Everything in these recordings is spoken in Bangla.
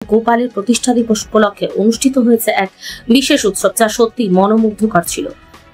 গোপালের প্রতিষ্ঠা দিবস উপলক্ষে অনুষ্ঠিত হয়েছে এক বিশেষ উৎসব, যা সত্যি মনোমুগ্ধকর ছিল।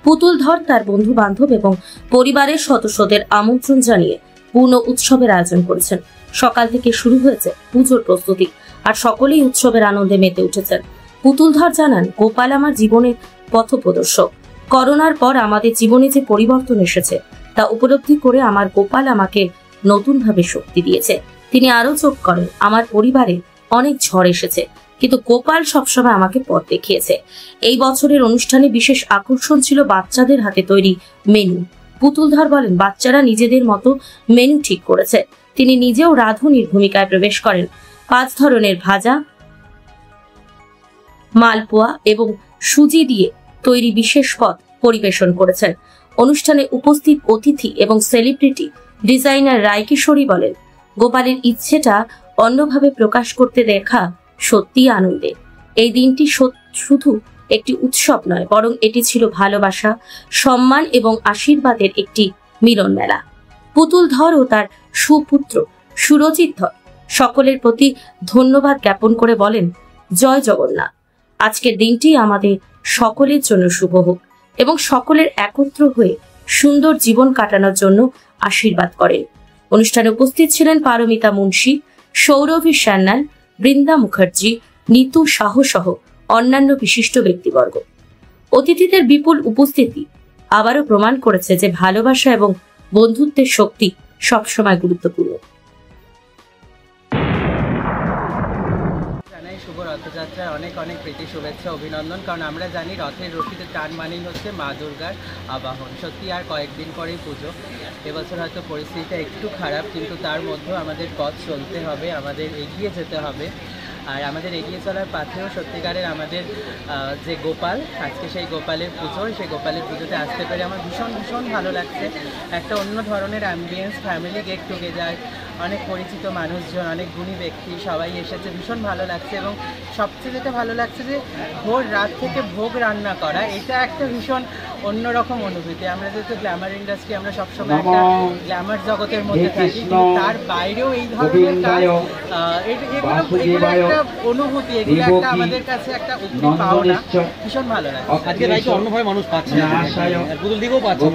পুতুল ধর তার বন্ধু বান্ধব এবং পরিবারের সদস্যদের আমন্ত্রণ জানিয়ে পূর্ণ উৎসবের আয়োজন করেছেন। সকাল থেকে শুরু হয়েছে পুজোর প্রস্তুতি, আর সকলেই উৎসবের আনন্দে মেতে উঠেছেন। পুতুল ধর জানান, গোপাল আমার জীবনের পথপ্রদর্শক। করোনার পর আমাদের জীবনে যে পরিবর্তন এসেছে তা উপলব্ধি করে আমার গোপাল আমাকে নতুনভাবে শক্তি দিয়েছে। তিনি আরো যোগ করেন, আমার পরিবারে অনেক ঝড় এসেছে, কিন্তু গোপাল সবসময় আমাকে পথ দেখিয়েছে। এই বছরের অনুষ্ঠানে বিশেষ আকর্ষণ ছিল বাচ্চাদের হাতে তৈরি মেনু। পুতুল ধর বলেন, বাচ্চারা নিজেদের মতো মেনু ঠিক করেছে। তিনি নিজেও রাঁধুনির ভূমিকায় প্রবেশ করেন। 5 ধরনের ভাজা, মালপোয়া এবং সুজি দিয়ে তৈরি বিশেষ পদ পরিবেশন করেছেন। অনুষ্ঠানে উপস্থিত অতিথি এবং সেলিব্রিটি ডিজাইনার রায়কিশোরী বলেন, গোপালের ইচ্ছেটা অন্যভাবে প্রকাশ করতে দেখা সত্যি আনন্দের। এই দিনটি শুধু একটি উৎসব নয়, বরং এটি ছিল ভালোবাসা, সম্মান এবং আশীর্বাদের একটি মিলন মেলা। পুতুল ধর ও তার সুপুত্র সুরজিৎ ধর সকলের প্রতি ধন্যবাদ জ্ঞাপন করে বলেন, জয় জগন্নাথ। আজকের দিনটি আমাদের সকলের জন্য শুভ হোক এবং সকলের একত্র হয়ে সুন্দর জীবন কাটানোর জন্য আশীর্বাদ করেন। অনুষ্ঠানে উপস্থিত ছিলেন পারমিতা মুন্সি, সৌরভী সান্যাল, বৃন্দা মুখার্জি, নিতু সাহ সহ অন্যান্য বিশিষ্ট ব্যক্তিবর্গ। অতিথিদের বিপুল উপস্থিতি আবারও প্রমাণ করেছে যে ভালোবাসা এবং বন্ধুত্বের শক্তি সবসময় গুরুত্বপূর্ণ। শুভ রথযাত্রার অনেক অনেক প্রীতি শুভেচ্ছা অভিনন্দন। কারণ আমরা জানি রথের রশিদের টান মানেই হচ্ছে মা দুর্গার আবাহন। সত্যি আর কয়েকদিন পরেই পুজো। এবছর হয়তো পরিস্থিতিটা একটু খারাপ, কিন্তু তার মধ্যেও আমাদের পথ চলতে হবে, আমাদের এগিয়ে যেতে হবে। আর আমাদের এগিয়ে চলার পাথেও সত্যিকারের আমাদের যে গোপাল, আজকে সেই গোপালের পুজো, সেই গোপালের পুজোতে আসতে পেরে আমার ভীষণ ভীষণ ভালো লাগছে। একটা অন্য ধরনের অ্যাম্বিয়েন্স, ফ্যামিলি গেট টুগেদার, অনেক পরিচিত মানুষজন, অনেক গুণী ব্যক্তি সবাই এসেছে, ভীষণ ভালো লাগছে। এবং সবচেয়ে যেটা ভালো লাগছে যে ভোর রাত থেকে ভোগ রান্না করা, এটা একটা ভীষণ অন্যরকম অনুভূতি। আমরা যেহেতু গ্ল্যামার ইন্ডাস্ট্রি, আমরা সবসময় একটা গ্ল্যামার জগতের মধ্যে থাকি, কিন্তু তার বাইরেও এই ধরনের কাজ, এগুলো একটা অনুভূতি, এগুলো একটা আমাদের কাছে একটা উপরি পাওনা। ভীষণ ভালো লাগে। আজকে রাইতে অন্যভাবে মানুষ পাচ্ছে, পুতুল দিকেও পাচ্ছে।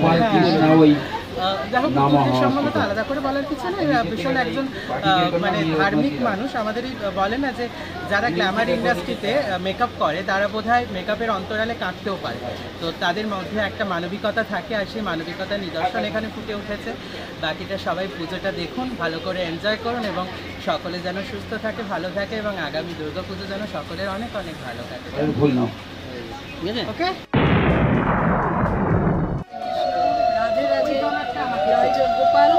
দেখো, পুতুলদের সম্বন্ধে তো আলাদা করে বলার কিছু নেই। ভীষণ একজন মানে ধার্মিক মানুষ। আমাদেরই বলে না যে যারা গ্ল্যামার ইন্ডাস্ট্রিতে মেকআপ করে তারা বোধহয় মেকআপের অন্তরালে কাটতেও পারে। তো তাদের মধ্যে একটা মানবিকতা থাকে, আর সেই মানবিকতার নিদর্শন এখানে ফুটে উঠেছে। বাকিটা সবাই পুজোটা দেখুন, ভালো করে এনজয় করুন এবং সকলে যেন সুস্থ থাকে, ভালো থাকে এবং আগামী দুর্গা পুজো যেন সকলের অনেক অনেক ভালো থাকে। ওকে, গোপাল,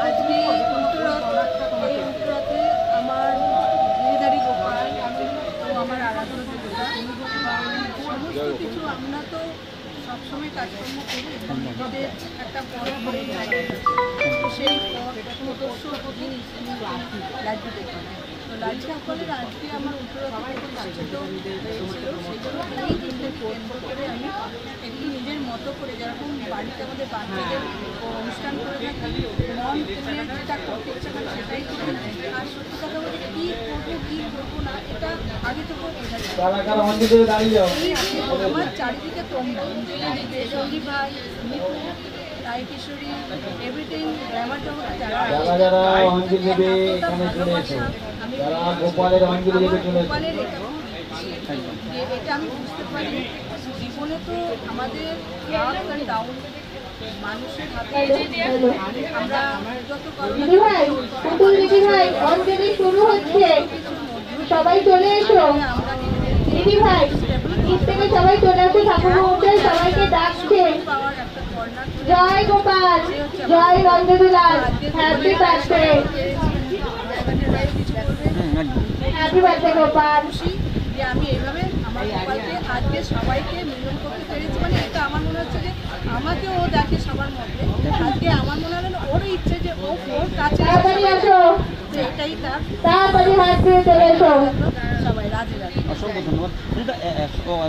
আজকে উল্টোরথে আমার গিরিধারী গোপাল ও আমার আরাধ্য দেবতা, সমস্ত কিছু আমরা তো সবসময় কাজকর্ম করি, নিজেদের একটা পথ করে যাই, সেই পথ প্রদর্শ জিনিস লাড্ডু গোপাল। তো লাড্ডু গোপালের আজকে আমার উল্টোরথে কাছিত হয়েছিল, সেগুলো এই দিনটা কেন্দ্র করে আমি একটু নিজের মতো করে, যেরকম বাড়িতে আমাদের বাচ্চাদের অনুষ্ঠান করে থাকি, মন খুলে যেটা করতে ইচ্ছা করে সেটাই করি। আর সত্যি কথা বলতে কী করবো কী করবো না, এটা আগে থেকে বোঝা যায়। আমার চারিদিকে তোমরা, সঙ্গী ভাই, মিতু, রায়কিশোরী, এভরিথিং, গ্ল্যামার জগতে যারা গোপালের এটা আমি বুঝতে পারি। জীবনে তো আমাদের আপ অ্যান্ড ডাউন, মানুষের হাতে আমরা যত সবাই চলে এসো, দিদি ভাই থেকে সবাই চলে আসো, ঠাকুর সবাইকে ডাকছে। জয় গোপাল, জয় Nandalal, happy birthday, happy birthday Gopal. যে আমি এইভাবে আমার গোপালকে আজকে সবাইকে মিলন করতে পেরেছি, মানে এটা আমার মনে হচ্ছে যে আমাকে ও দেখে সবার মধ্যে। আজকে আমার মনে হলো ওর ইচ্ছে যে ও ওর কাছে এটাই তার সবাই রাজি রাজি। অসংখ্য ধন্যবাদ।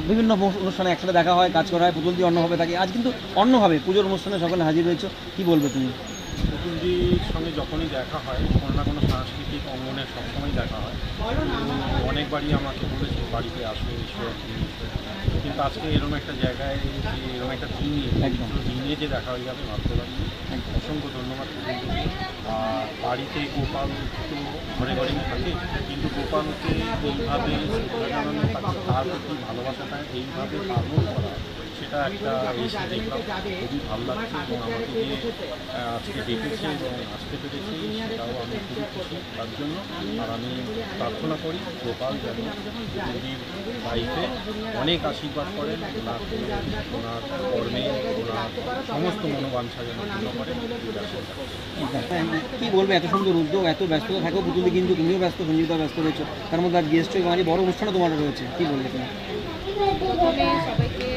বিভিন্ন অনুষ্ঠানে একসাথে দেখা হয়, কাজ করা হয়, পুতুল দিয়ে অন্যভাবে থাকে। আজ কিন্তু অন্যভাবে পুজোর অনুষ্ঠানে সকলে হাজির হয়েছে, কি বলবে তুমি? পুতুলজির সঙ্গে যখনই দেখা হয় কোনো না কোনো সাংস্কৃতিক অঙ্গনে সবসময় দেখা হয়। অনেকবারই আমাকে বলেছে বাড়িতে আসো এসো কিন্তু আজকে এরকম একটা জায়গায় যে এরকম একটা দিনে দিনে যে দেখা হয়ে যাবে ভাবতে পারিনি। অসংখ্য ধন্যবাদ। আর বাড়িতে গোপাল তো ঘরে ঘরেই থাকে, কিন্তু গোপালকে এইভাবে শ্রদ্ধা জানানো, তার প্রতি ভালোবাসাটা এইভাবে পালন করা, সেটা একটা এসে দেখলাম, খুবই ভালো লাগছে। এবং আমাকে যে আজকে ডেকেছে এবং আসতে পেরেছি সেটাও আমি খুবই খুশি তার জন্য। আর আমি প্রার্থনা করি গোপাল যেন দিদির লাইফে অনেক আশীর্বাদ করেন, ওনার কর্মে ওনার সমস্ত মনোবাঞ্ছা যেন পূর্ণ করেন। কি বলবে, এত সুন্দর উদ্যোগ, এত ব্যস্ততা থাকো পুতুলি, কিন্তু তুমিও ব্যস্ত, সঞ্জীবতা ব্যস্ত রয়েছে, তার মধ্যে আজ গেস্ট হয়ে মানে বড় অনুষ্ঠানও তোমার রয়েছে, কি বলবে তুমি? প্রথমে সবাইকে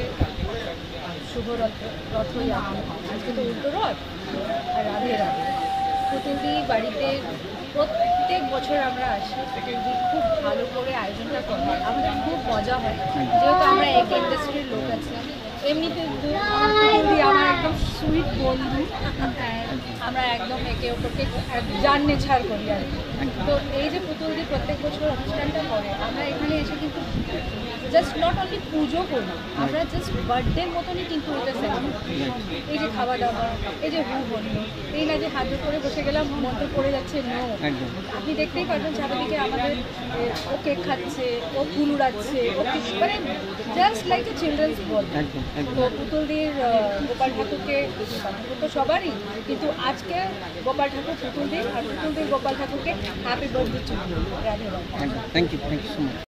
শুভ রথযাত্রা। আজকে তো উল্টো রথ, আর রাধে রাধে। পুতুলদি বাড়িতে প্রত্যেক বছর আমরা আসি, পুতুলদি খুব ভালো করে আয়োজনটা করে, আমাদের খুব মজা হয়, যেহেতু আমরা এক ইন্ডাস্ট্রির লোক আছি। এমনিতে পুতুলদি আমার একদম সুইট বন্ধু, আমরা একদম একে অপরকে জাননে ছাড় করি আর কি। তো এই যে পুতুলদি প্রত্যেক বছর অনুষ্ঠানটা করে, আমরা এখানে এসে কিন্তু জাস্ট নট অনলি পুজো করি, আমরা জাস্ট বার্থডের মতনই কিন্তু এটা সেলিব্রেট। এই যে খাওয়া দাওয়া, এই যে হু বললো, এই না যে হাত করে বসে গেলাম মন্ত্র পড়ে যাচ্ছে, নো। আপনি দেখতেই পারবেন চারিদিকে আমাদের ও কেক খাচ্ছে, ও ফুল উড়াচ্ছে, ও মানে জাস্ট লাইক এ চিলড্রেন্স বল। তো পুতুলদির গোপাল ঠাকুরকে তো সবারই, কিন্তু আজকে গোপাল ঠাকুর পুতুলদির, আর পুতুলদির গোপাল ঠাকুরকে happy birthday to you, Radhe Radhe. Thank you so much.